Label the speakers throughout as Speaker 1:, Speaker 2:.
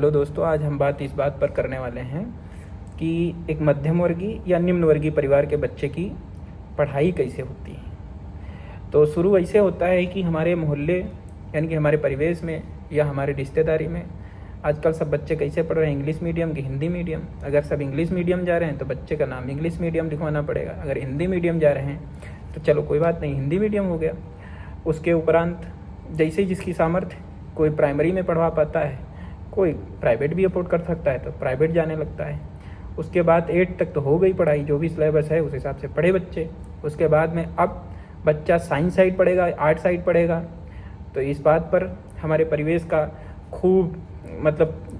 Speaker 1: Hello दोस्तों, आज हम बात इस बात पर करने वाले हैं कि एक मध्यम वर्गीय या निम्न वर्गीय परिवार के बच्चे की पढ़ाई कैसे होती है। तो शुरू ऐसे होता है कि हमारे मोहल्ले यानी कि हमारे परिवेश में या हमारे रिश्तेदारी में आजकल सब बच्चे कैसे पढ़ रहे हैं, इंग्लिश मीडियम कि हिंदी मीडियम। अगर सब इंग्लिश मीडियम जा रहे हैं तो बच्चे का नाम इंग्लिश मीडियम लिखवाना पड़ेगा। अगर हिंदी मीडियम जा रहे हैं तो चलो कोई बात नहीं, हिंदी मीडियम हो गया। उसके उपरांत जैसे जिसकी सामर्थ्य, कोई प्राइमरी में पढ़वा पाता है, कोई प्राइवेट भी अफोर्ड कर सकता है तो प्राइवेट जाने लगता है। उसके बाद 8 तक तो हो गई पढ़ाई, जो भी सिलेबस है उस हिसाब से पढ़े बच्चे। उसके बाद में अब बच्चा साइंस साइड पढ़ेगा, आर्ट साइड पढ़ेगा। तो इस बात पर हमारे परिवेश का खूब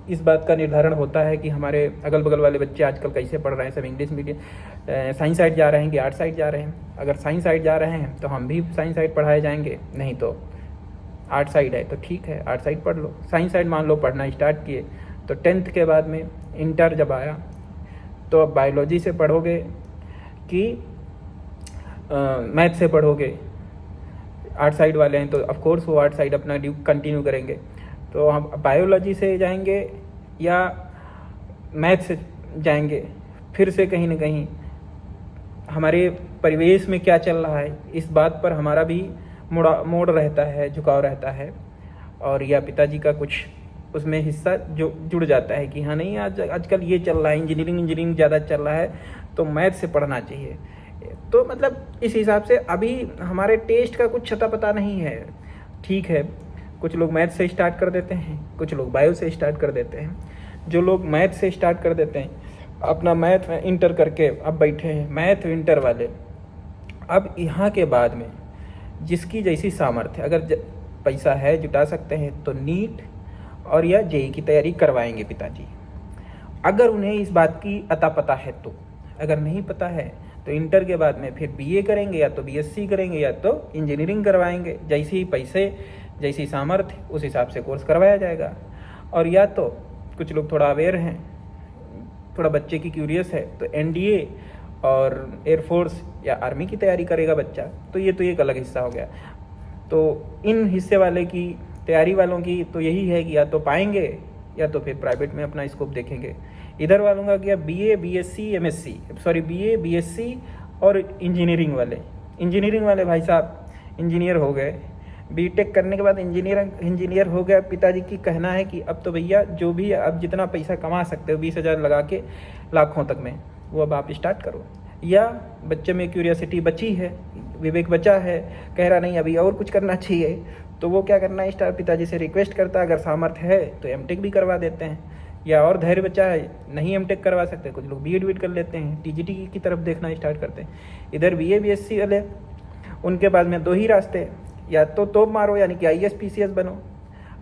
Speaker 1: इस बात का निर्धारण होता है कि हमारे अगल बगल वाले बच्चे आजकल कैसे पढ़ रहे हैं। सब इंग्लिश मीडियम साइंस साइड जा रहे हैं कि आर्ट साइड जा रहे हैं। अगर साइंस साइड जा रहे हैं तो हम भी साइंस साइड पढ़ाए जाएंगे, नहीं तो आर्ट साइड है तो ठीक है आर्ट साइड पढ़ लो। साइंस साइड मान लो पढ़ना स्टार्ट किए तो 10th के बाद में इंटर जब आया तो अब बायोलॉजी से पढ़ोगे कि मैथ से पढ़ोगे। आर्ट साइड वाले हैं तो ऑफ कोर्स वो आर्ट साइड अपना कंटिन्यू करेंगे। तो हम बायोलॉजी से जाएंगे या मैथ से जाएंगे, फिर से कहीं ना कहीं हमारे परिवेश में क्या चल रहा है इस बात पर हमारा भी मोड़ रहता है, झुकाव रहता है। और या पिताजी का कुछ उसमें हिस्सा जो जुड़ जाता है कि हाँ नहीं, आजकल ये चल रहा है, इंजीनियरिंग ज़्यादा चल रहा है तो मैथ से पढ़ना चाहिए। तो इस हिसाब से अभी हमारे टेस्ट का कुछ छता पता नहीं है। ठीक है, कुछ लोग मैथ से स्टार्ट कर देते हैं, कुछ लोग बायो से स्टार्ट कर देते हैं। जो लोग मैथ से स्टार्ट कर देते हैं, अपना मैथ इंटर करके अब बैठे हैं मैथ इंटर वाले। अब यहाँ के बाद में जिसकी जैसी सामर्थ्य, अगर पैसा है जुटा सकते हैं तो नीट और या जेई की तैयारी करवाएंगे पिताजी, अगर उन्हें इस बात की अता पता है तो। अगर नहीं पता है तो इंटर के बाद में फिर बीए करेंगे या तो बीएससी करेंगे या तो इंजीनियरिंग करवाएंगे। जैसे ही पैसे, जैसी सामर्थ्य, उस हिसाब से कोर्स करवाया जाएगा। और या तो कुछ लोग थोड़ा अवेयर हैं, थोड़ा बच्चे की क्यूरियस है तो एनडीए और एयरफोर्स या आर्मी की तैयारी करेगा बच्चा। तो ये तो एक अलग हिस्सा हो गया। तो इन हिस्से वाले की तैयारी वालों की तो यही है कि या तो पाएंगे या तो फिर प्राइवेट में अपना स्कोप देखेंगे। इधर वालों का क्या, बीए बीएससी और इंजीनियरिंग वाले भाई साहब इंजीनियर हो गए। बीटेक करने के बाद इंजीनियर हो गया। पिताजी की कहना है कि अब तो भैया जो भी अब जितना पैसा कमा सकते हो 20,000 लगा के लाखों तक में, वो अब आप स्टार्ट करो। या बच्चे में क्यूरियोसिटी बची है, विवेक बचा है, कह रहा नहीं अभी और कुछ करना चाहिए, तो वो क्या करना है, स्टार पिताजी से रिक्वेस्ट करता है अगर सामर्थ्य है तो एमटेक भी करवा देते हैं। या और धैर्य बचा है, नहीं एमटेक करवा सकते, कुछ लोग बीएड कर लेते हैं, टीजीटी की तरफ देखना स्टार्ट करते हैं। इधर बीए बीएससी वाले, उनके पास में 2 ही रास्ते, या तो तोप मारो यानी कि आईएएस पीसीएस बनो,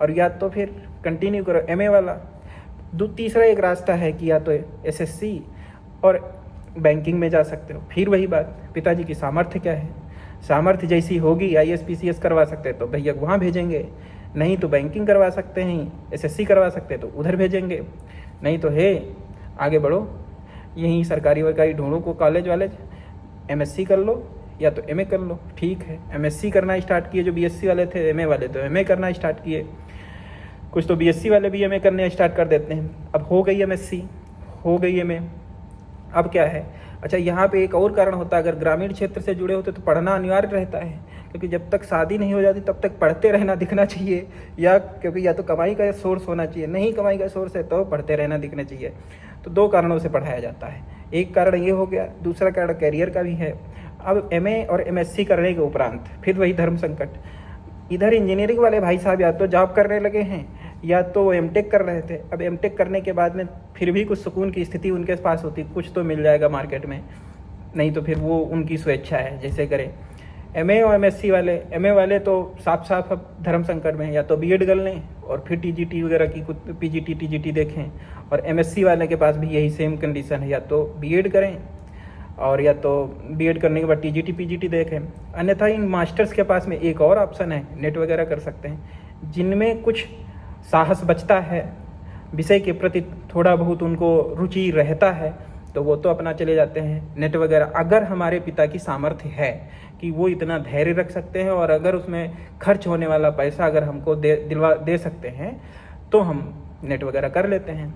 Speaker 1: और या तो फिर कंटिन्यू करो एमए वाला। तीसरा एक रास्ता है कि या तो एसएससी और बैंकिंग में जा सकते हो। फिर वही बात, पिताजी की सामर्थ्य क्या है, सामर्थ्य जैसी होगी आईएएस पीसीएस करवा सकते हैं तो भैया वहाँ भेजेंगे, नहीं तो बैंकिंग करवा सकते हैं, एसएससी करवा सकते हैं तो उधर भेजेंगे, नहीं तो है आगे बढ़ो यहीं सरकारी वरकारी ढूंढो को कॉलेज वालेज, एमएससी कर लो या तो एमए कर लो। ठीक है, एमएससी करना स्टार्ट किए जो बीएससी वाले थे, एमए वाले तो एमए करना स्टार्ट किए, कुछ तो बीएससी वाले भी एमए करने स्टार्ट कर देते हैं। अब हो गई एमएससी, हो गई एमए, अब क्या है। अच्छा, यहाँ पे एक और कारण होता है, अगर ग्रामीण क्षेत्र से जुड़े होते तो पढ़ना अनिवार्य रहता है, क्योंकि जब तक शादी नहीं हो जाती तब तक पढ़ते रहना दिखना चाहिए। या क्योंकि या तो कमाई का सोर्स होना चाहिए, नहीं कमाई का सोर्स है तो पढ़ते रहना दिखना चाहिए। तो 2 कारणों से पढ़ाया जाता है, एक कारण ये हो गया, दूसरा कारण कैरियर का भी है। अब एमए और एमएससी करने के उपरांत फिर वही धर्म संकट। इधर इंजीनियरिंग वाले भाई साहब या तो जॉब करने लगे हैं या तो वो एमटेक कर रहे थे। अब एमटेक करने के बाद में फिर भी कुछ सुकून की स्थिति उनके पास होती, कुछ तो मिल जाएगा मार्केट में, नहीं तो फिर वो उनकी स्वेच्छा है जैसे करें। एमए और एमएससी वाले, एमए वाले तो साफ अब धर्म संकट में, या तो बीएड कर लें और फिर टीजीटी वगैरह की कुछ टीजीटी देखें। और एमएससी वाले के पास भी यही सेम कंडीशन है, या तो बीएड करें और या तो बीएड करने के बाद टीजीटी पीजीटी देखें। अन्यथा इन मास्टर्स के पास में एक और ऑप्शन है, नेट वगैरह कर सकते हैं, जिनमें कुछ साहस बचता है, विषय के प्रति थोड़ा बहुत उनको रुचि रहता है, तो वो तो अपना चले जाते हैं नेट वगैरह। अगर हमारे पिता की सामर्थ्य है कि वो इतना धैर्य रख सकते हैं और अगर उसमें खर्च होने वाला पैसा अगर हमको दे सकते हैं तो हम नेट वगैरह कर लेते हैं।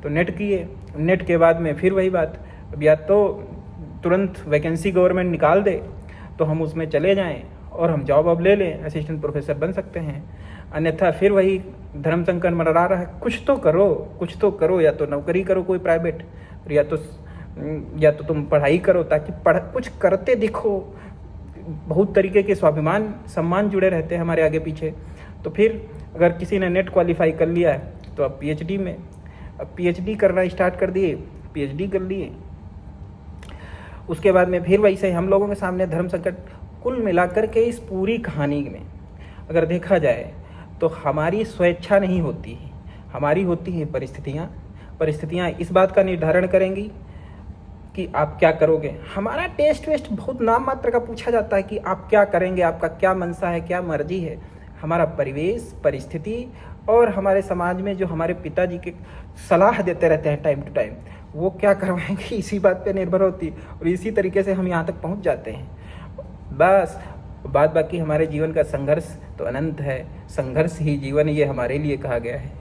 Speaker 1: तो नेट किए, नेट के बाद में फिर वही बात, अब या तो तुरंत वैकेंसी गवर्नमेंट निकाल दे तो हम उसमें चले जाएं और हम जॉब अब ले लें, असिस्टेंट प्रोफेसर बन सकते हैं, अन्यथा फिर वही धर्म संकट मंडरा रहा है। कुछ तो करो, कुछ तो करो, या तो नौकरी करो कोई प्राइवेट, या तो तुम पढ़ाई करो ताकि कुछ करते दिखो। बहुत तरीके के स्वाभिमान सम्मान जुड़े रहते हैं हमारे आगे पीछे। तो फिर अगर किसी ने नेट क्वालिफाई कर लिया है तो अब पीएचडी में, अब पीएचडी करना स्टार्ट कर दिए, पीएचडी कर लिए। उसके बाद में फिर वैसे हम लोगों के सामने धर्म संकट। कुल मिलाकर के इस पूरी कहानी में अगर देखा जाए तो हमारी स्वेच्छा नहीं होती है, हमारी होती है परिस्थितियाँ। परिस्थितियाँ इस बात का निर्धारण करेंगी कि आप क्या करोगे। हमारा टेस्ट वेस्ट बहुत नाम मात्र का पूछा जाता है कि आप क्या करेंगे, आपका क्या मनसा है, क्या मर्जी है। हमारा परिवेश, परिस्थिति और हमारे समाज में जो हमारे पिताजी के सलाह देते रहते हैं टाइम टू टाइम, वो क्या करवाएंगे इसी बात पे निर्भर होती है। और इसी तरीके से हम यहाँ तक पहुँच जाते हैं। बस बात बाकी हमारे जीवन का संघर्ष तो अनंत है। संघर्ष ही जीवन, ये हमारे लिए कहा गया है।